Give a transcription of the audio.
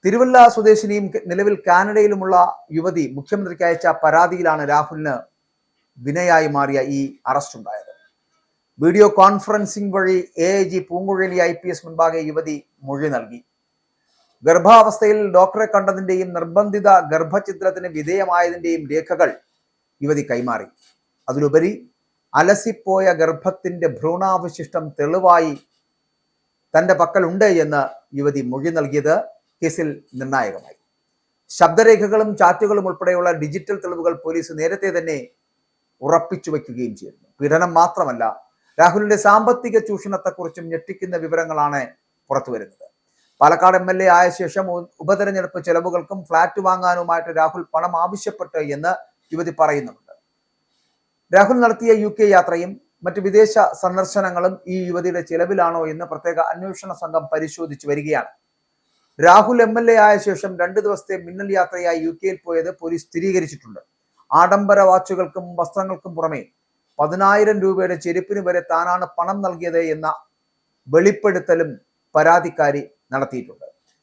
തിരുവല്ല സ്വദേശിനിയും നിലവിൽ കാനഡയിലുമുള്ള യുവതി മുഖ്യമന്ത്രിക്ക് അയച്ച പരാതിയിലാണ് രാഹുലിന് വിനയായി മാറിയ ഈ അറസ്റ്റ് ഉണ്ടായത്. വീഡിയോ കോൺഫറൻസിംഗ് വഴി AIG പൂങ്കുഴലി IPS മുൻപാകെ യുവതി മൊഴി നൽകി. ഗർഭാവസ്ഥയിൽ ഡോക്ടറെ കണ്ടതിന്റെയും നിർബന്ധിത ഗർഭഛിദ്രത്തിന് വിധേയമായതിന്റെയും രേഖകൾ യുവതി കൈമാറി. അതിലുപരി അലസിപ്പോയ ഗർഭത്തിന്റെ ഭ്രൂണാവശിഷ്ടം തെളിവായി തന്റെ പക്കലുണ്ട് എന്ന് യുവതി മൊഴി നൽകിയത് കേസിൽ നിർണായകമായി. ശബ്ദരേഖകളും ചാറ്റുകളും ഉൾപ്പെടെയുള്ള ഡിജിറ്റൽ തെളിവുകൾ പോലീസ് നേരത്തെ തന്നെ ഉറപ്പിച്ചു വയ്ക്കുകയും ചെയ്യുന്നു. പീഡനം മാത്രമല്ല, രാഹുലിന്റെ സാമ്പത്തിക ചൂഷണത്തെക്കുറിച്ചും ഞെട്ടിക്കുന്ന വിവരങ്ങളാണ് പുറത്തുവരുന്നത്. പാലക്കാട് MLA ആയ ശേഷം ഉപതെരഞ്ഞെടുപ്പ് ചെലവുകൾക്കും ഫ്ളാറ്റ് വാങ്ങാനുമായിട്ട് രാഹുൽ പണം ആവശ്യപ്പെട്ടു എന്ന് യുവതി പറയുന്നുണ്ട്. രാഹുൽ നടത്തിയ UK യാത്രയും മറ്റ് വിദേശ സന്ദർശനങ്ങളും ഈ യുവതിയുടെ ചെലവിലാണോ എന്ന് പ്രത്യേക അന്വേഷണ സംഘം പരിശോധിച്ചു വരികയാണ്. രാഹുൽ MLA ആയ ശേഷം 2 ദിവസത്തെ മിന്നൽ യാത്രയായി UK പോയത് പോലീസ് സ്ഥിരീകരിച്ചിട്ടുണ്ട്. ആഡംബര വാച്ചുകൾക്കും വസ്ത്രങ്ങൾക്കും പുറമെ 10,000 രൂപയുടെ ചെരുപ്പിന് വരെ താനാണ് പണം നൽകിയത് എന്ന വെളിപ്പെടുത്തലും പരാതിക്കാരി നടത്തിയിട്ടുണ്ട്.